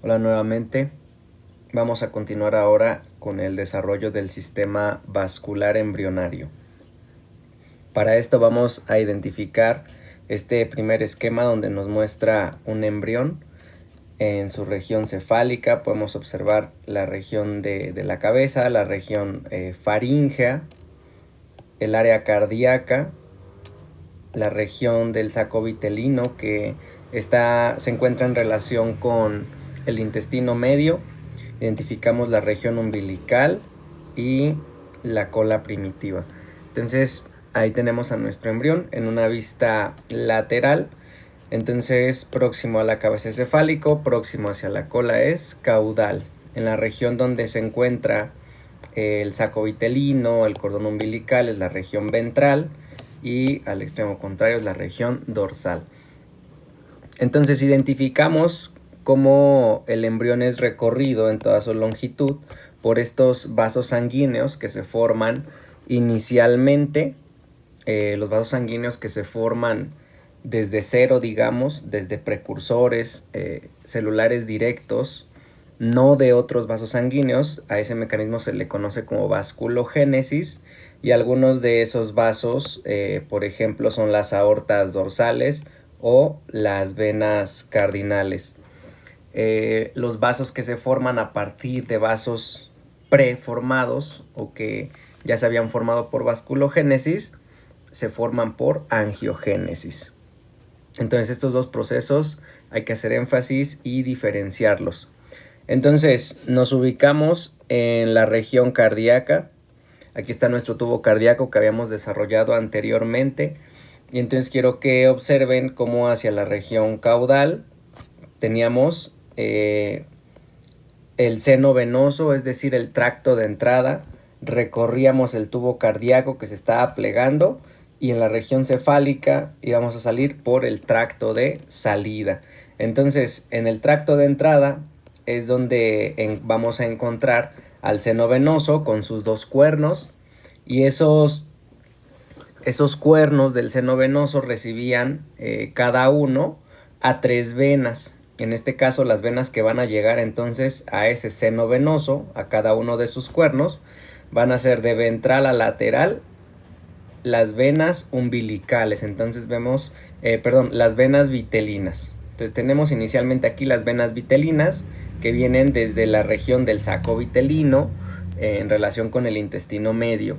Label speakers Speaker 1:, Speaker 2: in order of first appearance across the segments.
Speaker 1: Hola nuevamente. Vamos a continuar ahora con el desarrollo del sistema vascular embrionario. Para esto vamos a identificar este primer esquema donde nos muestra un embrión. En su región cefálica podemos observar la región de la cabeza, la región faríngea, el área cardíaca, la región del saco vitelino que se encuentra en relación con el intestino medio. Identificamos la región umbilical y la cola primitiva. Entonces ahí tenemos a nuestro embrión en una vista lateral. Entonces próximo a la cabeza es cefálico, próximo hacia la cola es caudal. En la región donde se encuentra el saco vitelino, el cordón umbilical es la región ventral y al extremo contrario es la región dorsal. Entonces identificamos cómo el embrión es recorrido en toda su longitud por estos vasos sanguíneos que se forman inicialmente, los vasos sanguíneos que se forman desde cero, digamos, desde precursores celulares directos, no de otros vasos sanguíneos. A ese mecanismo se le conoce como vasculogénesis, y algunos de esos vasos, por ejemplo, son las aortas dorsales o las venas cardinales. Los vasos que se forman a partir de vasos preformados o que ya se habían formado por vasculogénesis se forman por angiogénesis. Entonces estos dos procesos hay que hacer énfasis y diferenciarlos. Entonces nos ubicamos en la región cardíaca. Aquí está nuestro tubo cardíaco que habíamos desarrollado anteriormente. Y entonces quiero que observen cómo hacia la región caudal teníamos el seno venoso, es decir, el tracto de entrada. Recorríamos el tubo cardíaco que se estaba plegando, y en la región cefálica íbamos a salir por el tracto de salida. Entonces, en el tracto de entrada es donde vamos a encontrar al seno venoso con sus dos cuernos, y esos cuernos del seno venoso recibían cada uno a 3 venas. En este caso, las venas que van a llegar entonces a ese seno venoso, a cada uno de sus cuernos, van a ser de ventral a lateral las venas umbilicales. Entonces vemos, las venas vitelinas. Entonces tenemos inicialmente aquí las venas vitelinas que vienen desde la región del saco vitelino en relación con el intestino medio.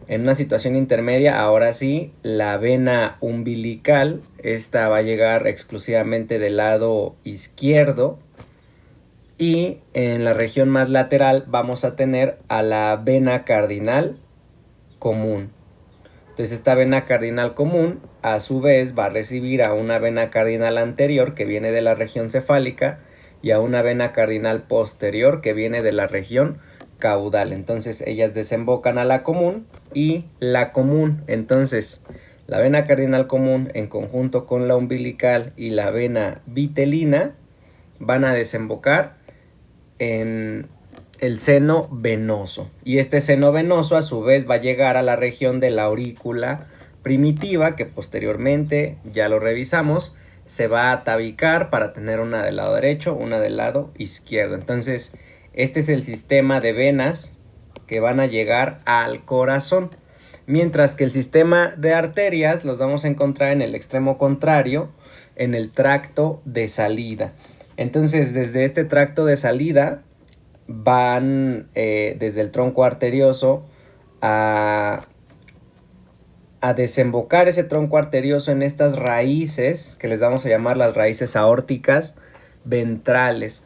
Speaker 1: En una situación intermedia, ahora sí, la vena umbilical, esta va a llegar exclusivamente del lado izquierdo, y en la región más lateral vamos a tener a la vena cardinal común. Entonces esta vena cardinal común a su vez va a recibir a una vena cardinal anterior que viene de la región cefálica y a una vena cardinal posterior que viene de la región caudal. Entonces ellas desembocan a la común, y la común, entonces la vena cardinal común en conjunto con la umbilical y la vena vitelina van a desembocar en el seno venoso, y este seno venoso a su vez va a llegar a la región de la aurícula primitiva, que posteriormente, ya lo revisamos, se va a tabicar para tener una del lado derecho, una del lado izquierdo. Entonces este es el sistema de venas que van a llegar al corazón, mientras que el sistema de arterias los vamos a encontrar en el extremo contrario, en el tracto de salida. Entonces desde este tracto de salida van desde el tronco arterioso a desembocar ese tronco arterioso en estas raíces que les vamos a llamar las raíces aórticas ventrales.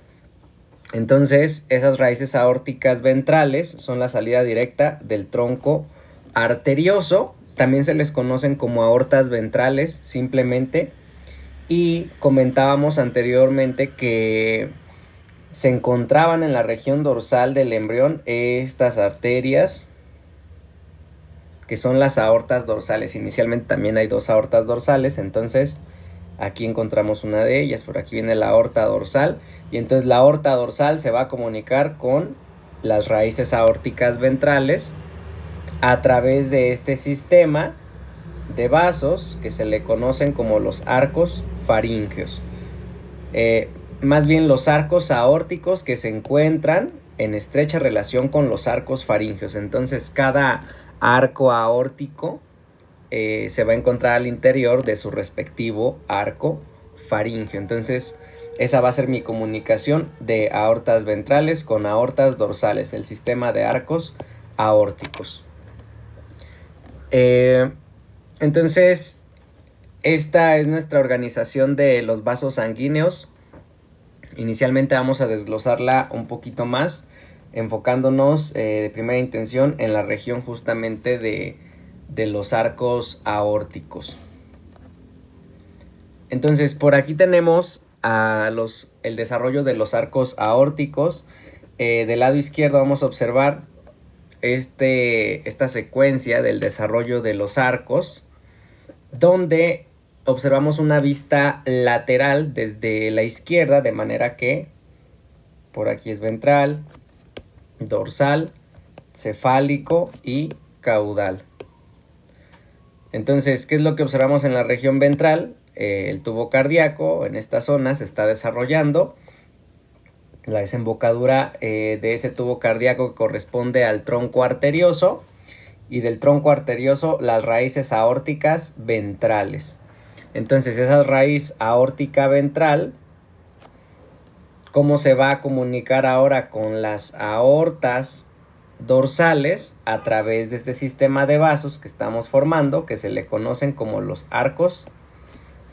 Speaker 1: Entonces esas raíces aórticas ventrales son la salida directa del tronco arterioso. También se les conocen como aortas ventrales simplemente. Y comentábamos anteriormente que se encontraban en la región dorsal del embrión estas arterias que son las aortas dorsales. Inicialmente también hay 2 aortas dorsales, entonces aquí encontramos una de ellas. Por aquí viene la aorta dorsal, y entonces la aorta dorsal se va a comunicar con las raíces aórticas ventrales a través de este sistema de vasos que se le conocen como los arcos faríngeos. más bien los arcos aórticos que se encuentran en estrecha relación con los arcos faríngeos. Entonces cada arco aórtico se va a encontrar al interior de su respectivo arco faríngeo. Entonces esa va a ser mi comunicación de aortas ventrales con aortas dorsales, el sistema de arcos aórticos. Entonces esta es nuestra organización de los vasos sanguíneos. Inicialmente vamos a desglosarla un poquito más, enfocándonos de primera intención en la región justamente de los arcos aórticos. Entonces por aquí tenemos el desarrollo de los arcos aórticos. Del lado izquierdo vamos a observar esta secuencia del desarrollo de los arcos, donde observamos una vista lateral desde la izquierda, de manera que por aquí es ventral, dorsal, cefálico y caudal. Entonces, ¿qué es lo que observamos en la región ventral? El tubo cardíaco en esta zona se está desarrollando. La desembocadura de ese tubo cardíaco corresponde al tronco arterioso, y del tronco arterioso las raíces aórticas ventrales. Entonces esa raíz aórtica ventral, ¿cómo se va a comunicar ahora con las aortas dorsales? A través de este sistema de vasos que estamos formando, que se le conocen como los arcos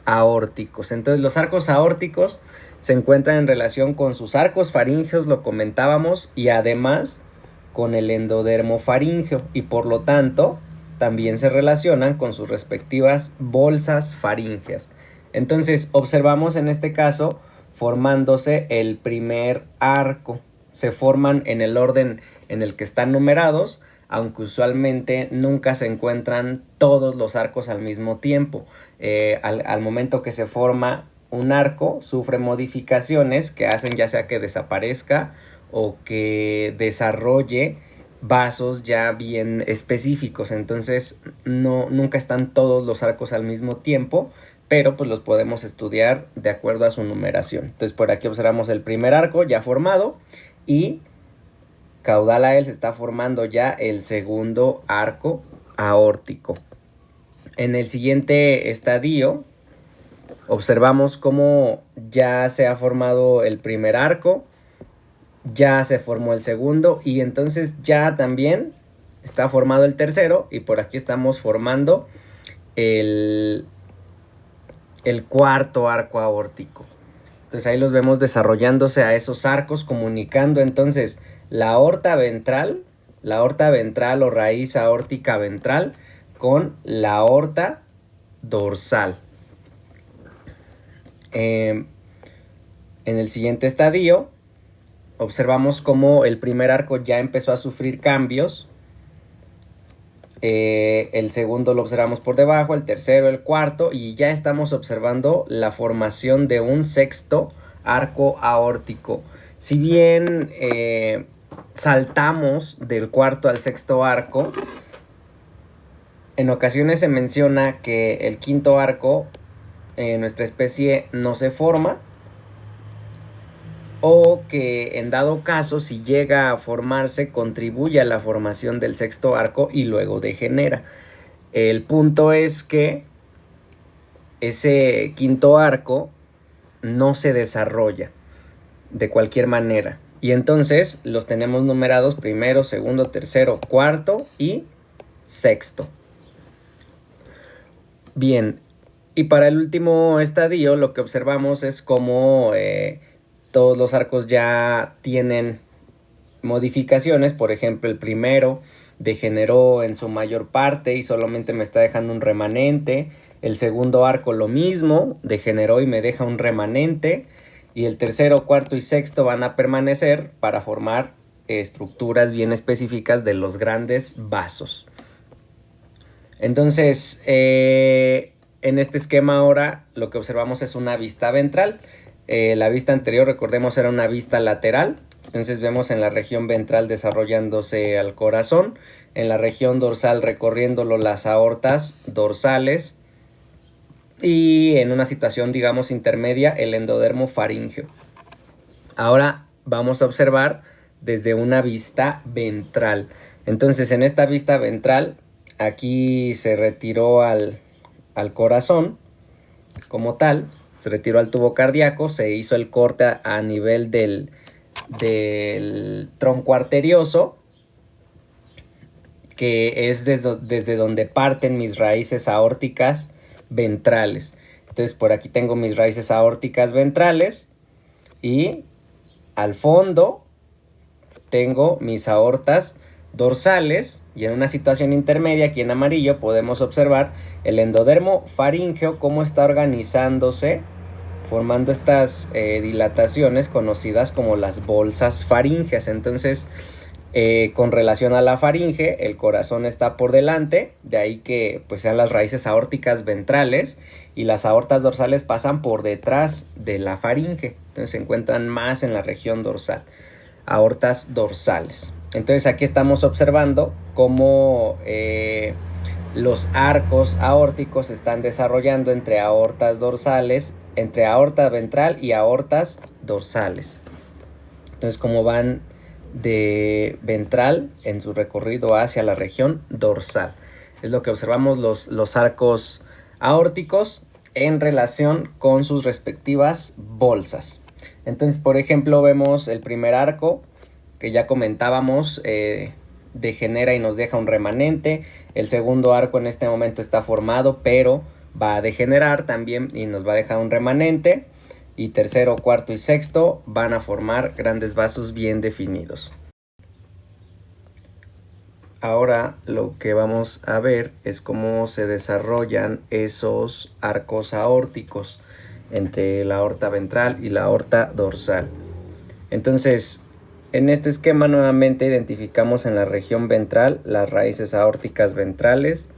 Speaker 1: aórticos. Entonces los arcos aórticos se encuentran en relación con sus arcos faríngeos, lo comentábamos, y además con el endodermo faríngeo, y por lo tanto también se relacionan con sus respectivas bolsas faríngeas. Entonces observamos en este caso formándose el primer arco. Se forman en el orden en el que están numerados, aunque usualmente nunca se encuentran todos los arcos al mismo tiempo. Al momento que se forma un arco, sufre modificaciones que hacen ya sea que desaparezca o que desarrolle vasos ya bien específicos. Entonces nunca están todos los arcos al mismo tiempo, pero pues los podemos estudiar de acuerdo a su numeración. Entonces por aquí observamos el primer arco ya formado, y caudal a él se está formando ya el segundo arco aórtico. En el siguiente estadio observamos cómo ya se ha formado el primer arco, ya se formó el segundo, y entonces ya también está formado el tercero, y por aquí estamos formando el cuarto arco aórtico. Entonces ahí los vemos desarrollándose a esos arcos, comunicando entonces la aorta ventral o raíz aórtica ventral con la aorta dorsal. En el siguiente estadio observamos cómo el primer arco ya empezó a sufrir cambios. El segundo lo observamos por debajo, el tercero, el cuarto, y ya estamos observando la formación de un sexto arco aórtico. Si bien saltamos del cuarto al sexto arco, en ocasiones se menciona que el quinto arco en nuestra especie no se forma, o que en dado caso, si llega a formarse, contribuye a la formación del sexto arco y luego degenera. El punto es que ese quinto arco no se desarrolla de cualquier manera, y entonces los tenemos numerados primero, segundo, tercero, cuarto y sexto. Bien, y para el último estadio lo que observamos es cómo todos los arcos ya tienen modificaciones. Por ejemplo, el primero degeneró en su mayor parte y solamente me está dejando un remanente. El segundo arco lo mismo, degeneró y me deja un remanente. Y el tercero, cuarto y sexto van a permanecer para formar estructuras bien específicas de los grandes vasos. Entonces, en este esquema ahora lo que observamos es una vista ventral. La vista anterior, recordemos, era una vista lateral. Entonces vemos en la región ventral desarrollándose al corazón, en la región dorsal recorriéndolo las aortas dorsales, y en una situación, digamos, intermedia, el endodermo faríngeo. Ahora vamos a observar desde una vista ventral. Entonces en esta vista ventral, aquí se retiró al corazón como tal, se retiró al tubo cardíaco, se hizo el corte a nivel del tronco arterioso, que es desde donde parten mis raíces aórticas ventrales. Entonces por aquí tengo mis raíces aórticas ventrales y al fondo tengo mis aortas dorsales, y en una situación intermedia aquí en amarillo podemos observar el endodermo faríngeo, cómo está organizándose, formando estas dilataciones conocidas como las bolsas faríngeas. Entonces con relación a la faringe, el corazón está por delante, de ahí que pues sean las raíces aórticas ventrales, y las aortas dorsales pasan por detrás de la faringe, entonces se encuentran más en la región dorsal, aortas dorsales. Entonces aquí estamos observando cómo los arcos aórticos se están desarrollando entre aortas dorsales, entre aorta ventral y aortas dorsales. Entonces cómo van de ventral en su recorrido hacia la región dorsal. Es lo que observamos los arcos aórticos en relación con sus respectivas bolsas. Entonces, por ejemplo, vemos el primer arco que ya comentábamos, degenera y nos deja un remanente. El segundo arco en este momento está formado, pero va a degenerar también y nos va a dejar un remanente. Y tercero, cuarto y sexto van a formar grandes vasos bien definidos. Ahora lo que vamos a ver es cómo se desarrollan esos arcos aórticos entre la aorta ventral y la aorta dorsal. Entonces, en este esquema nuevamente identificamos en la región ventral las raíces aórticas ventrales.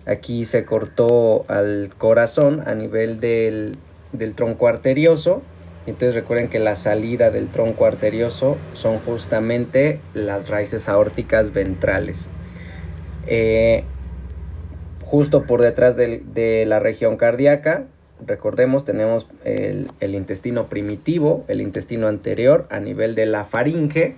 Speaker 1: Aquí se cortó al corazón a nivel del tronco arterioso. Entonces recuerden que la salida del tronco arterioso son justamente las raíces aórticas ventrales. Justo por detrás de la región cardíaca, recordemos, tenemos el intestino primitivo, el intestino anterior a nivel de la faringe,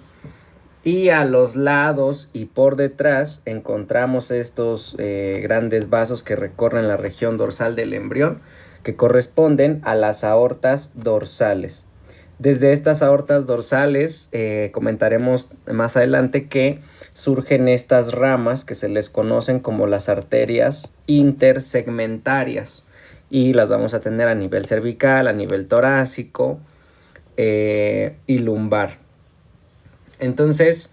Speaker 1: y a los lados y por detrás encontramos estos grandes vasos que recorren la región dorsal del embrión, que corresponden a las aortas dorsales. Desde estas aortas dorsales comentaremos más adelante que surgen estas ramas que se les conocen como las arterias intersegmentarias, y las vamos a tener a nivel cervical, a nivel torácico y lumbar. Entonces,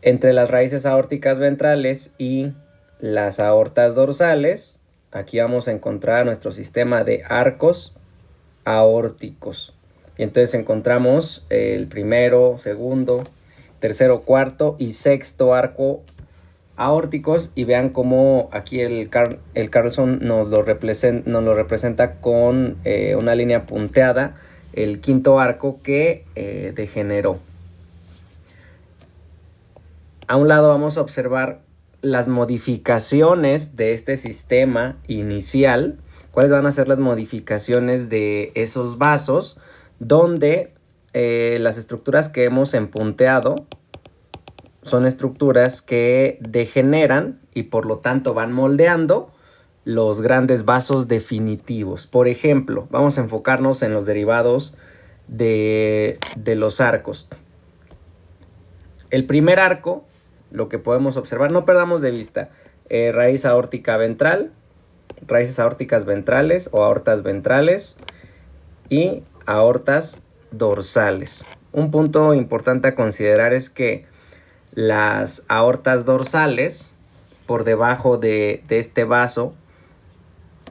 Speaker 1: entre las raíces aórticas ventrales y las aortas dorsales, aquí vamos a encontrar nuestro sistema de arcos aórticos. Y entonces encontramos el primero, segundo, tercero, cuarto y sexto arco aórticos, y vean cómo aquí el Carlson nos lo representa con una línea punteada, el quinto arco que degeneró. A un lado vamos a observar las modificaciones de este sistema inicial. ¿Cuáles van a ser las modificaciones de esos vasos? Donde las estructuras que hemos empunteado son estructuras que degeneran y por lo tanto van moldeando los grandes vasos definitivos. Por ejemplo, vamos a enfocarnos en los derivados de los arcos. El primer arco, lo que podemos observar, no perdamos de vista, raíz aórtica ventral, raíces aórticas ventrales o aortas ventrales y aortas dorsales. Un punto importante a considerar es que las aortas dorsales, por debajo de este vaso,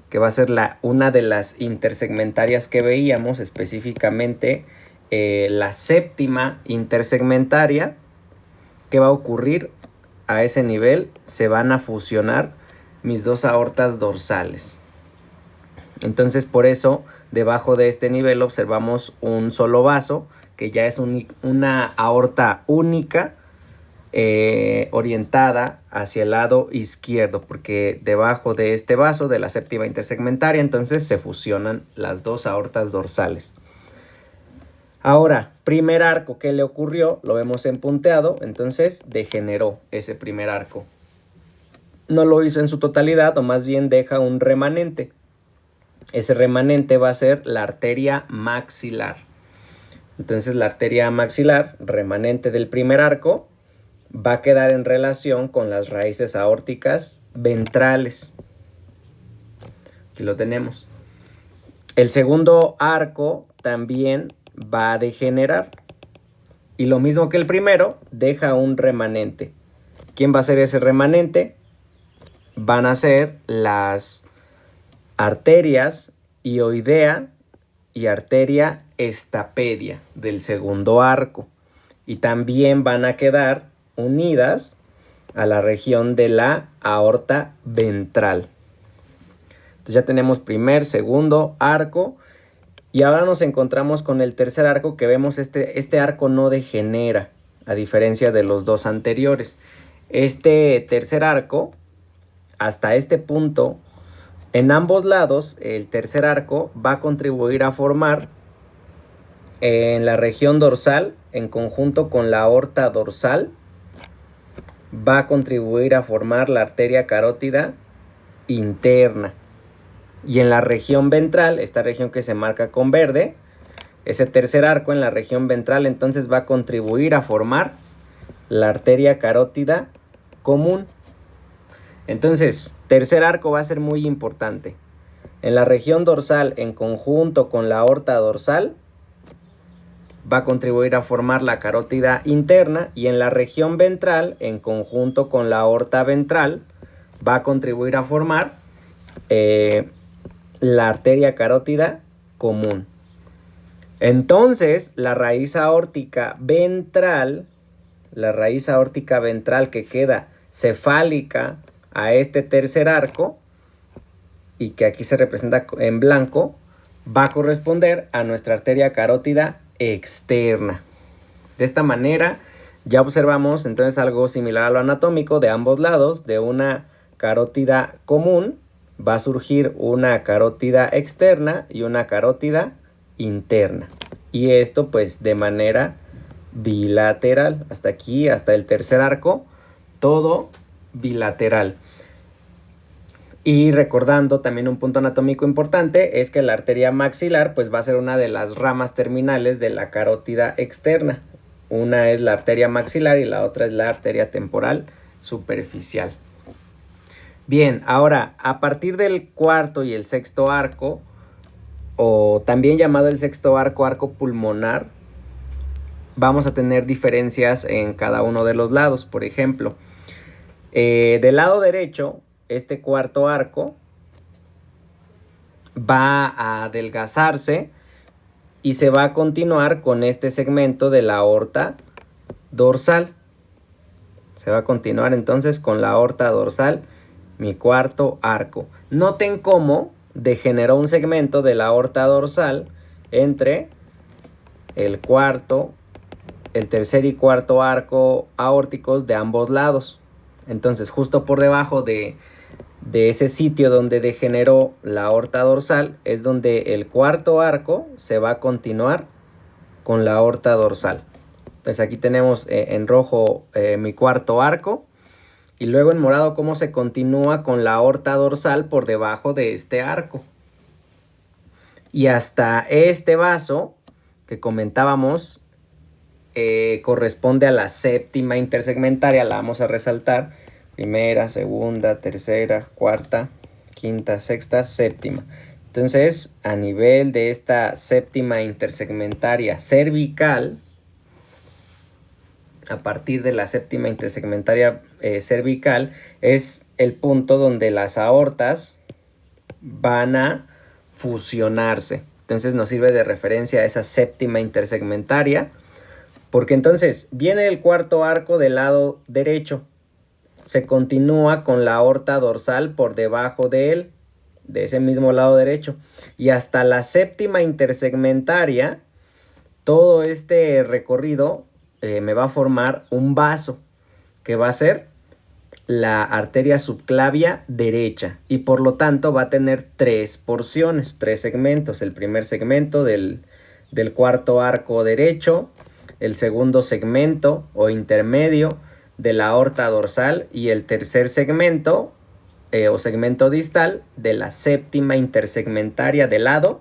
Speaker 1: que va a ser una de las intersegmentarias que veíamos, específicamente la séptima intersegmentaria, ¿qué va a ocurrir? A ese nivel se van a fusionar mis dos aortas dorsales. Entonces, por eso, debajo de este nivel observamos un solo vaso, que ya es una aorta única, orientada hacia el lado izquierdo, porque debajo de este vaso de la séptima intersegmentaria entonces se fusionan las dos aortas dorsales. Ahora, primer arco, ¿qué le ocurrió? Lo vemos en punteado, entonces degeneró ese primer arco. No lo hizo en su totalidad, o más bien deja un remanente. Ese remanente va a ser la arteria maxilar. Entonces la arteria maxilar, remanente del primer arco, va a quedar en relación con las raíces aórticas ventrales. Aquí lo tenemos. El segundo arco también va a degenerar. Y lo mismo que el primero, deja un remanente. ¿Quién va a ser ese remanente? Van a ser las arterias hioidea y arteria estapedia del segundo arco. Y también van a quedar unidas a la región de la aorta ventral. Entonces ya tenemos primer, segundo arco. Y ahora nos encontramos con el tercer arco, que vemos este arco no degenera, a diferencia de los dos anteriores. Este tercer arco, hasta este punto, en ambos lados, el tercer arco va a contribuir a formar en la región dorsal, en conjunto con la aorta dorsal, va a contribuir a formar la arteria carótida interna. Y en la región ventral, esta región que se marca con verde, ese tercer arco en la región ventral entonces va a contribuir a formar la arteria carótida común. Entonces, tercer arco va a ser muy importante. En la región dorsal, en conjunto con la aorta dorsal, va a contribuir a formar la carótida interna, y en la región ventral, en conjunto con la aorta ventral, va a contribuir a formar la arteria carótida común. Entonces, la raíz aórtica ventral que queda cefálica a este tercer arco, y que aquí se representa en blanco, va a corresponder a nuestra arteria carótida externa. De esta manera ya observamos entonces algo similar a lo anatómico. De ambos lados de una carótida común va a surgir una carótida externa y una carótida interna. Y esto pues de manera bilateral. Hasta aquí, hasta el tercer arco, todo bilateral. Y recordando también un punto anatómico importante, es que la arteria maxilar pues va a ser una de las ramas terminales de la carótida externa. Una es la arteria maxilar y la otra es la arteria temporal superficial. Bien, ahora a partir del cuarto y el sexto arco, o también llamado el sexto arco, arco pulmonar, vamos a tener diferencias en cada uno de los lados. Por ejemplo, del lado derecho, este cuarto arco va a adelgazarse y se va a continuar con este segmento de la aorta dorsal. Se va a continuar entonces con la aorta dorsal, mi cuarto arco. Noten cómo degeneró un segmento de la aorta dorsal entre el tercer y cuarto arco aórticos de ambos lados. Entonces, justo por debajo de ese sitio donde degeneró la aorta dorsal es donde el cuarto arco se va a continuar con la aorta dorsal. Entonces aquí tenemos en rojo mi cuarto arco, y luego en morado cómo se continúa con la aorta dorsal por debajo de este arco. Y hasta este vaso que comentábamos corresponde a la séptima intersegmentaria. La vamos a resaltar: primera, segunda, tercera, cuarta, quinta, sexta, séptima. Entonces, a nivel de esta séptima intersegmentaria cervical, a partir de la séptima intersegmentaria cervical, es el punto donde las aortas van a fusionarse. Entonces nos sirve de referencia a esa séptima intersegmentaria, porque entonces viene el cuarto arco del lado derecho, se continúa con la aorta dorsal por debajo de él, de ese mismo lado derecho, y hasta la séptima intersegmentaria, todo este recorrido me va a formar un vaso, que va a ser la arteria subclavia derecha, y por lo tanto va a tener tres porciones, tres segmentos. El primer segmento del del cuarto arco derecho, el segundo segmento o intermedio de la aorta dorsal y el tercer segmento o segmento distal de la séptima intersegmentaria del lado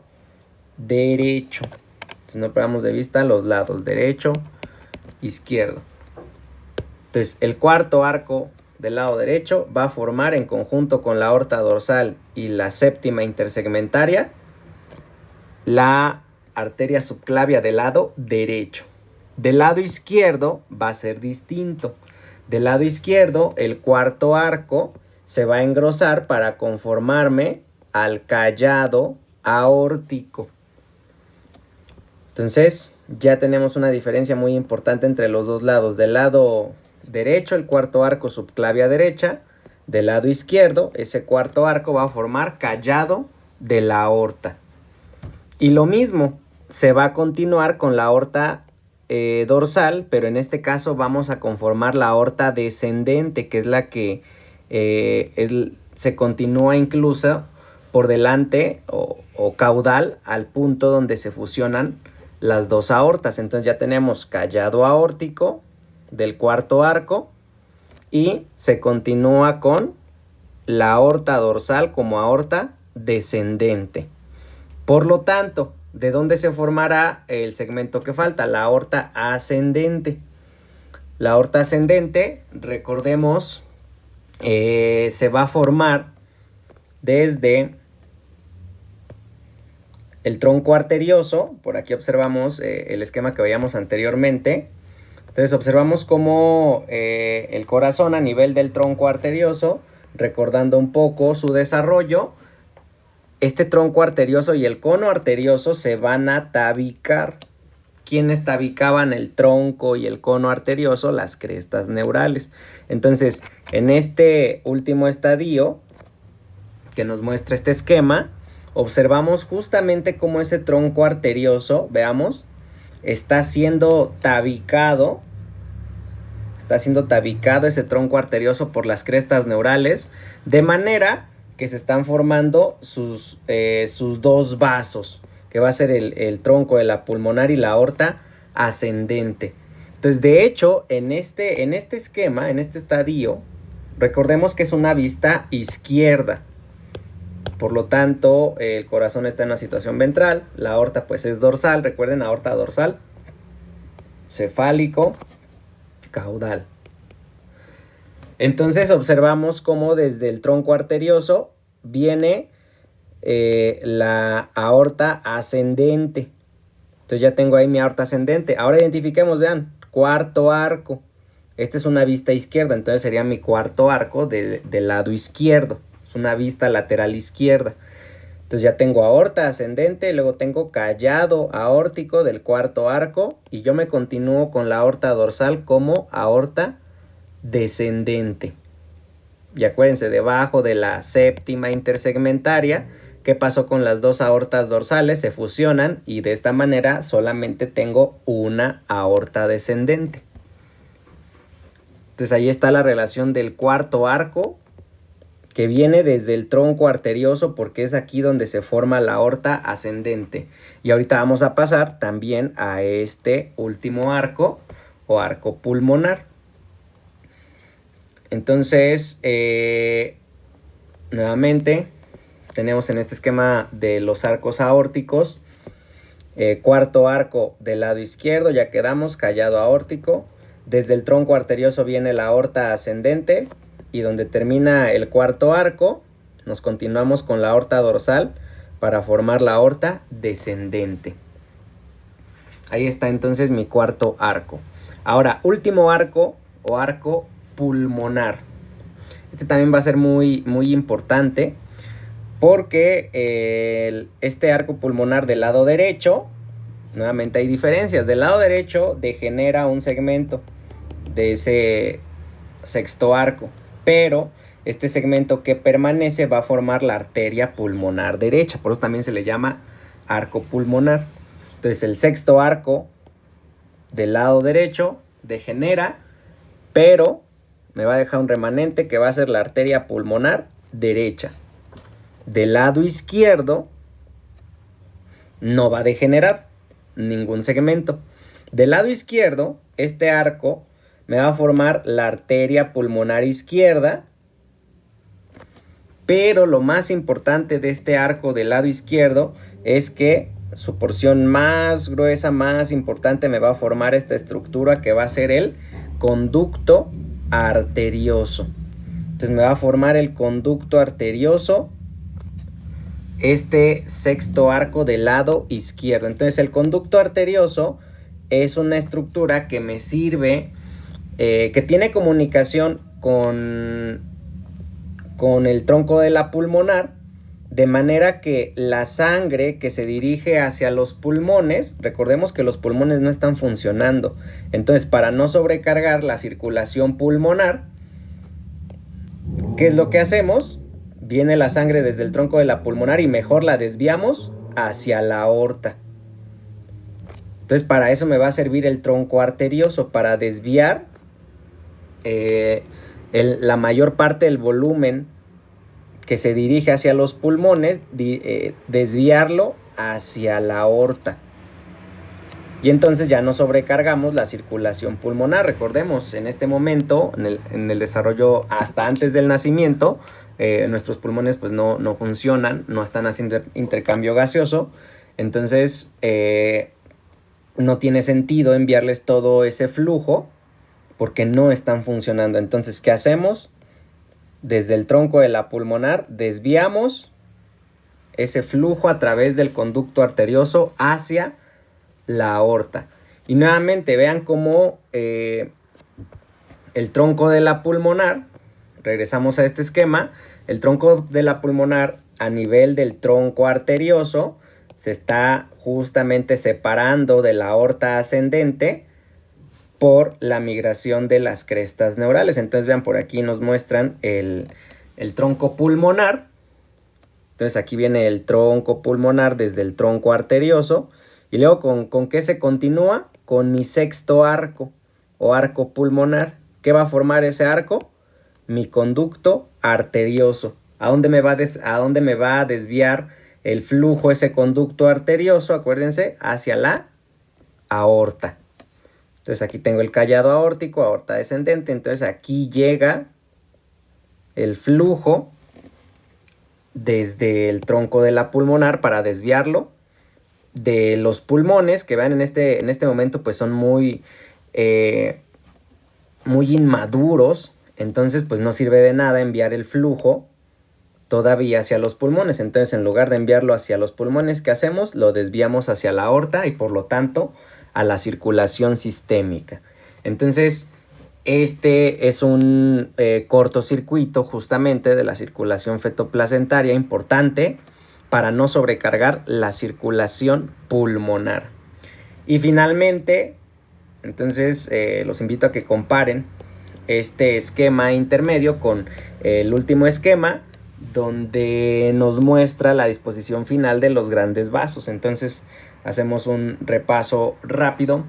Speaker 1: derecho. Entonces no perdamos de vista los lados derecho, izquierdo. Entonces el cuarto arco del lado derecho va a formar en conjunto con la aorta dorsal y la séptima intersegmentaria la arteria subclavia del lado derecho. Del lado izquierdo va a ser distinto. Del lado izquierdo el cuarto arco se va a engrosar para conformarme al callado aórtico. Entonces ya tenemos una diferencia muy importante entre los dos lados. Del lado derecho el cuarto arco subclavia derecha. Del lado izquierdo ese cuarto arco va a formar callado de la aorta. Y lo mismo se va a continuar con la aorta dorsal, pero en este caso vamos a conformar la aorta descendente, que es la que se continúa incluso por delante o caudal al punto donde se fusionan las dos aortas. Entonces ya tenemos callado aórtico del cuarto arco y se continúa con la aorta dorsal como aorta descendente. Por lo tanto, ¿de dónde se formará el segmento que falta? La aorta ascendente. La aorta ascendente, recordemos, se va a formar desde el tronco arterioso. Por aquí observamos el esquema que veíamos anteriormente. Entonces observamos cómo el corazón a nivel del tronco arterioso, recordando un poco su desarrollo, este tronco arterioso y el cono arterioso se van a tabicar. ¿Quiénes tabicaban el tronco y el cono arterioso? Las crestas neurales. Entonces, en este último estadio que nos muestra este esquema, observamos justamente cómo ese tronco arterioso, veamos, está siendo tabicado ese tronco arterioso por las crestas neurales, de manera que se están formando sus dos vasos, que va a ser el tronco de la pulmonar y la aorta ascendente. Entonces, de hecho, en este esquema, en este estadio, recordemos que es una vista izquierda. Por lo tanto, el corazón está en una situación ventral, la aorta pues es dorsal, recuerden, aorta dorsal, cefálico, caudal. Entonces observamos cómo desde el tronco arterioso viene la aorta ascendente. Entonces ya tengo ahí mi aorta ascendente. Ahora identifiquemos, vean, cuarto arco. Esta es una vista izquierda, entonces sería mi cuarto arco del lado izquierdo. Es una vista lateral izquierda. Entonces ya tengo aorta ascendente, luego tengo callado aórtico del cuarto arco y yo me continúo con la aorta dorsal como aorta descendente. Y acuérdense, debajo de la séptima intersegmentaria, ¿qué pasó con las dos aortas dorsales? Se fusionan y de esta manera solamente tengo una aorta descendente. Entonces ahí está la relación del cuarto arco, que viene desde el tronco arterioso porque es aquí donde se forma la aorta ascendente. Y ahorita vamos a pasar también a este último arco o arco pulmonar. Entonces, nuevamente, tenemos en este esquema de los arcos aórticos, cuarto arco del lado izquierdo, ya quedamos, callado aórtico. Desde el tronco arterioso viene la aorta ascendente y donde termina el cuarto arco, nos continuamos con la aorta dorsal para formar la aorta descendente. Ahí está entonces mi cuarto arco. Ahora, último arco o arco pulmonar. Este también va a ser muy importante porque este arco pulmonar del lado derecho, nuevamente hay diferencias. Del lado derecho degenera un segmento de ese sexto arco, pero este segmento que permanece va a formar la arteria pulmonar derecha, por eso también se le llama arco pulmonar. Entonces el sexto arco del lado derecho degenera, pero me va a dejar un remanente que va a ser la arteria pulmonar derecha. Del lado izquierdo no va a degenerar, ningún segmento. Del lado izquierdo, este arco me va a formar la arteria pulmonar izquierda, pero lo más importante de este arco del lado izquierdo es que su porción más gruesa, más importante, me va a formar esta estructura que va a ser el conducto arterioso. Entonces me va a formar el conducto arterioso, este sexto arco del lado izquierdo. Entonces el conducto arterioso es una estructura que me sirve, que tiene comunicación con el tronco de la pulmonar, de manera que la sangre que se dirige hacia los pulmones, recordemos que los pulmones no están funcionando, entonces para no sobrecargar la circulación pulmonar, ¿qué es lo que hacemos? Viene la sangre desde el tronco de la pulmonar y mejor la desviamos hacia la aorta. Entonces para eso me va a servir el tronco arterioso, para desviar la mayor parte del volumen que se dirige hacia los pulmones, desviarlo hacia la aorta. Y entonces ya no sobrecargamos la circulación pulmonar. Recordemos, en este momento, en el desarrollo hasta antes del nacimiento, nuestros pulmones pues no funcionan, no están haciendo intercambio gaseoso. Entonces no tiene sentido enviarles todo ese flujo porque no están funcionando. Entonces, ¿qué hacemos? Desde el tronco de la pulmonar desviamos ese flujo a través del conducto arterioso hacia la aorta. Y nuevamente vean cómo el tronco de la pulmonar, regresamos a este esquema, el tronco de la pulmonar a nivel del tronco arterioso se está justamente separando de la aorta ascendente por la migración de las crestas neurales. Entonces vean, por aquí nos muestran el tronco pulmonar. Entonces aquí viene el tronco pulmonar desde el tronco arterioso. Y luego ¿con qué se continúa? Con mi sexto arco o arco pulmonar. ¿Qué va a formar ese arco? Mi conducto arterioso. ¿A dónde me va a desviar el flujo ese conducto arterioso? Acuérdense, hacia la aorta. Entonces aquí tengo el callado aórtico, aorta descendente. Entonces aquí llega el flujo desde el tronco de la pulmonar para desviarlo de los pulmones, que vean en este momento pues son muy inmaduros. Entonces pues no sirve de nada enviar el flujo todavía hacia los pulmones. Entonces en lugar de enviarlo hacia los pulmones, ¿qué hacemos? Lo desviamos hacia la aorta y por lo tanto a la circulación sistémica. Entonces este es un cortocircuito justamente de la circulación fetoplacentaria importante para no sobrecargar la circulación pulmonar. Y finalmente, entonces los invito a que comparen este esquema intermedio con el último esquema, donde nos muestra la disposición final de los grandes vasos. Entonces hacemos un repaso rápido.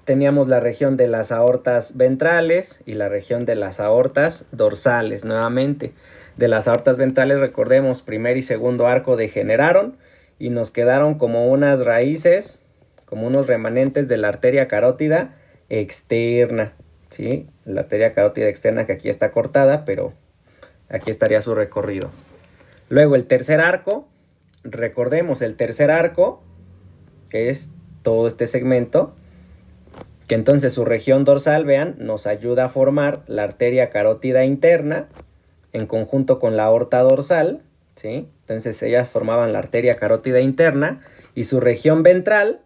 Speaker 1: Teníamos la región de las aortas ventrales y la región de las aortas dorsales. Nuevamente, de las aortas ventrales, recordemos, primer y segundo arco degeneraron y nos quedaron como unas raíces, como unos remanentes de la arteria carótida externa, ¿sí? La arteria carótida externa que aquí está cortada, pero aquí estaría su recorrido. Luego el tercer arco, recordemos, el tercer arco es todo este segmento, que entonces su región dorsal, vean, nos ayuda a formar la arteria carótida interna en conjunto con la aorta dorsal, ¿sí? Entonces ellas formaban la arteria carótida interna y su región ventral,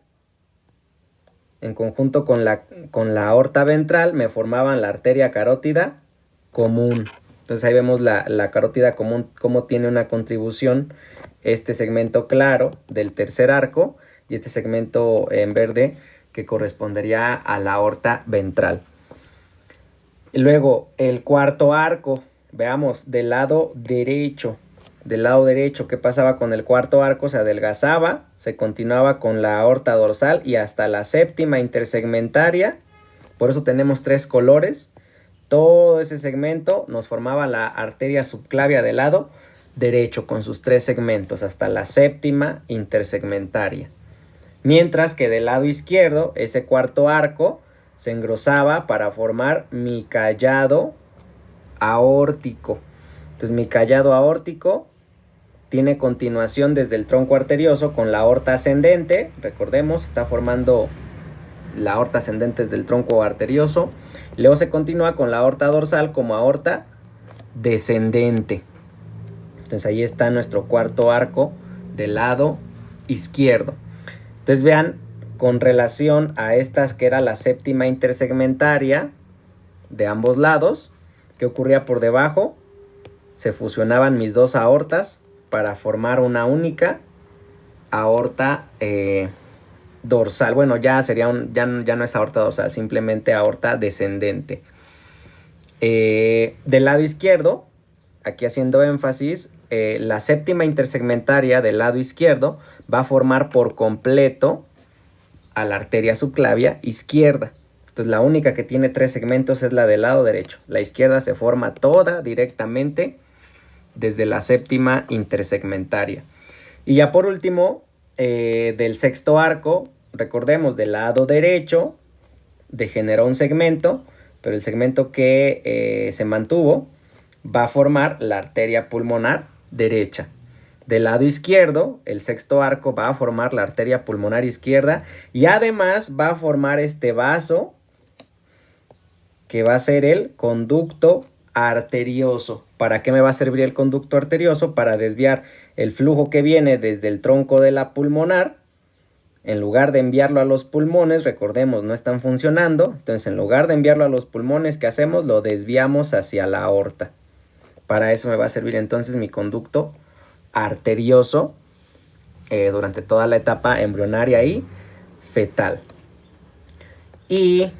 Speaker 1: en conjunto con la aorta ventral, me formaban la arteria carótida común. Entonces ahí vemos la carótida común, cómo tiene una contribución este segmento claro del tercer arco y este segmento en verde que correspondería a la aorta ventral. Y luego el cuarto arco, veamos del lado derecho. Del lado derecho, ¿qué pasaba con el cuarto arco? Se adelgazaba, se continuaba con la aorta dorsal y hasta la séptima intersegmentaria. Por eso tenemos tres colores. Todo ese segmento nos formaba la arteria subclavia del lado derecho con sus 3 segmentos hasta la séptima intersegmentaria. Mientras que del lado izquierdo, ese cuarto arco se engrosaba para formar mi callado aórtico. Entonces mi callado aórtico tiene continuación desde el tronco arterioso con la aorta ascendente. Recordemos, está formando la aorta ascendente desde el tronco arterioso. Luego se continúa con la aorta dorsal como aorta descendente. Entonces ahí está nuestro cuarto arco del lado izquierdo. Entonces vean, con relación a estas que era la séptima intersegmentaria de ambos lados, ¿qué ocurría por debajo? Se fusionaban mis 2 aortas para formar una única aorta dorsal. Bueno, ya sería ya no es aorta dorsal, simplemente aorta descendente. Del lado izquierdo, aquí haciendo énfasis, la séptima intersegmentaria del lado izquierdo va a formar por completo a la arteria subclavia izquierda. Entonces la única que tiene 3 segmentos es la del lado derecho. La izquierda se forma toda directamente desde la séptima intersegmentaria. Y ya por último, del sexto arco, recordemos, del lado derecho degeneró un segmento, pero el segmento que se mantuvo va a formar la arteria pulmonar derecha. Del lado izquierdo, el sexto arco va a formar la arteria pulmonar izquierda y además va a formar este vaso que va a ser el conducto arterioso. ¿Para qué me va a servir el conducto arterioso? Para desviar el flujo que viene desde el tronco de la pulmonar. En lugar de enviarlo a los pulmones, recordemos, no están funcionando. Entonces, en lugar de enviarlo a los pulmones, ¿qué hacemos? Lo desviamos hacia la aorta. Para eso me va a servir entonces mi conducto arterioso durante toda la etapa embrionaria y fetal. Y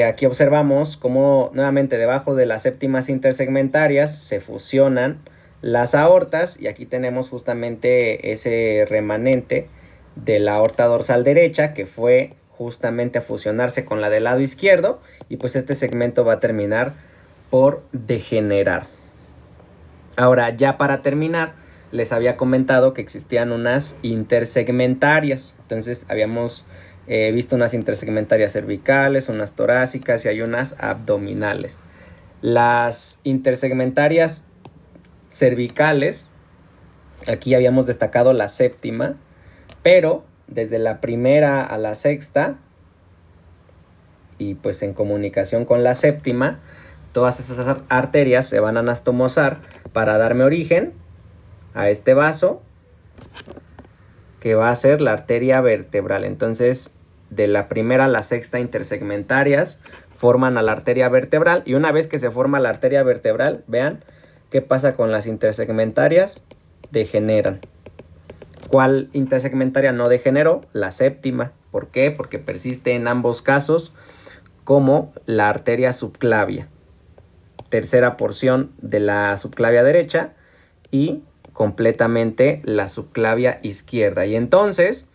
Speaker 1: aquí observamos cómo nuevamente debajo de las séptimas intersegmentarias se fusionan las aortas y aquí tenemos justamente ese remanente de la aorta dorsal derecha que fue justamente a fusionarse con la del lado izquierdo y pues este segmento va a terminar por degenerar. Ahora ya para terminar les había comentado que existían unas intersegmentarias. Entonces habíamos visto unas intersegmentarias cervicales, unas torácicas y hay unas abdominales. Las intersegmentarias cervicales, aquí habíamos destacado la séptima, pero desde la primera a la sexta y pues en comunicación con la séptima, todas esas arterias se van a anastomosar para darme origen a este vaso que va a ser la arteria vertebral. Entonces, de la primera a la sexta intersegmentarias forman a la arteria vertebral y una vez que se forma la arteria vertebral, vean qué pasa con las intersegmentarias, degeneran. ¿Cuál intersegmentaria no degeneró? La séptima. ¿Por qué? Porque persiste en ambos casos como la arteria subclavia. Tercera porción de la subclavia derecha y completamente la subclavia izquierda. Y entonces,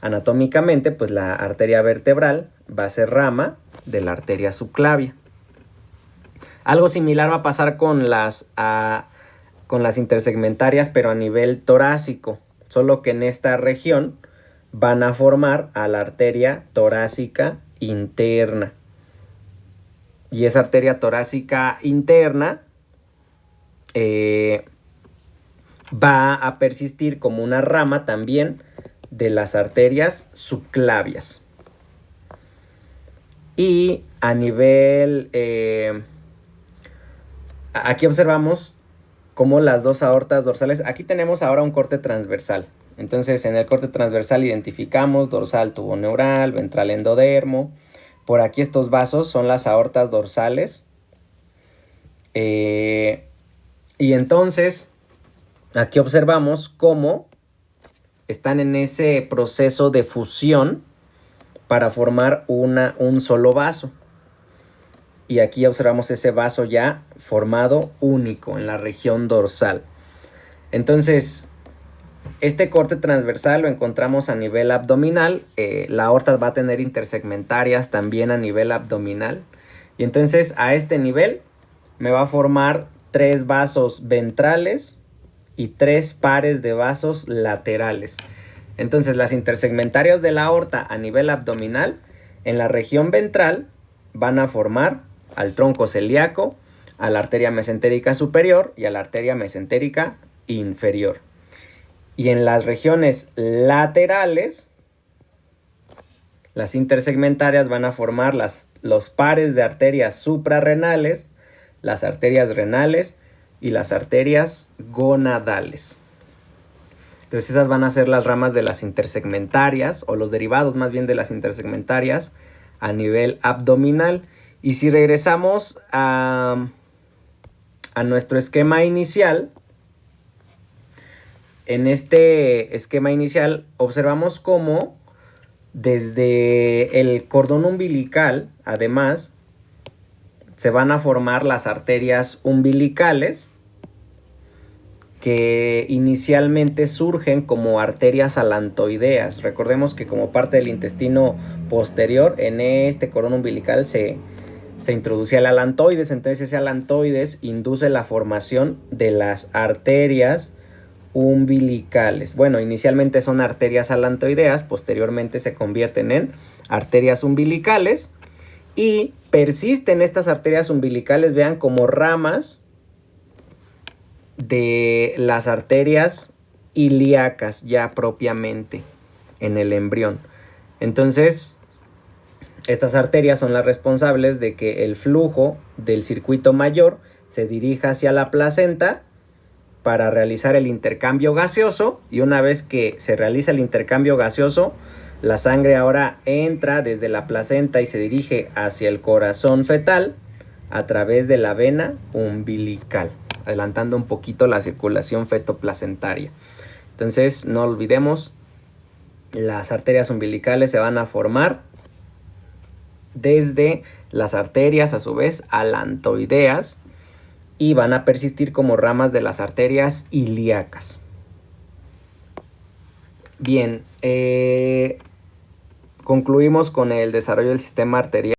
Speaker 1: anatómicamente, pues la arteria vertebral va a ser rama de la arteria subclavia. Algo similar va a pasar con las intersegmentarias, pero a nivel torácico. Solo que en esta región van a formar a la arteria torácica interna. Y esa arteria torácica interna va a persistir como una rama también de las arterias subclavias. Y a nivel... aquí observamos cómo las 2 aortas dorsales... Aquí tenemos ahora un corte transversal. Entonces en el corte transversal identificamos dorsal tubo neural, ventral endodermo. Por aquí estos vasos son las aortas dorsales. Y entonces aquí observamos cómo están en ese proceso de fusión para formar un solo vaso. Y aquí observamos ese vaso ya formado único en la región dorsal. Entonces, este corte transversal lo encontramos a nivel abdominal. La aorta va a tener intersegmentarias también a nivel abdominal. Y entonces a este nivel me va a formar 3 vasos ventrales y 3 pares de vasos laterales. Entonces las intersegmentarias de la aorta a nivel abdominal en la región ventral van a formar al tronco celíaco, a la arteria mesentérica superior y a la arteria mesentérica inferior. Y en las regiones laterales, las intersegmentarias van a formar los pares de arterias suprarrenales, las arterias renales y las arterias gonadales. Entonces esas van a ser las ramas de las intersegmentarias, o los derivados más bien de las intersegmentarias a nivel abdominal. Y si regresamos a nuestro esquema inicial, en este esquema inicial observamos cómo desde el cordón umbilical, además, se van a formar las arterias umbilicales, que inicialmente surgen como arterias alantoideas. Recordemos que como parte del intestino posterior, en este cordón umbilical se introducía el alantoides, entonces ese alantoides induce la formación de las arterias umbilicales. Bueno, inicialmente son arterias alantoideas, posteriormente se convierten en arterias umbilicales y persisten estas arterias umbilicales, vean, como ramas de las arterias ilíacas ya propiamente en el embrión. Entonces, estas arterias son las responsables de que el flujo del circuito mayor se dirija hacia la placenta para realizar el intercambio gaseoso, y una vez que se realiza el intercambio gaseoso, la sangre ahora entra desde la placenta y se dirige hacia el corazón fetal a través de la vena umbilical, adelantando un poquito la circulación fetoplacentaria. Entonces, no olvidemos, las arterias umbilicales se van a formar desde las arterias, a su vez, alantoideas, y van a persistir como ramas de las arterias ilíacas. Bien, concluimos con el desarrollo del sistema arterial.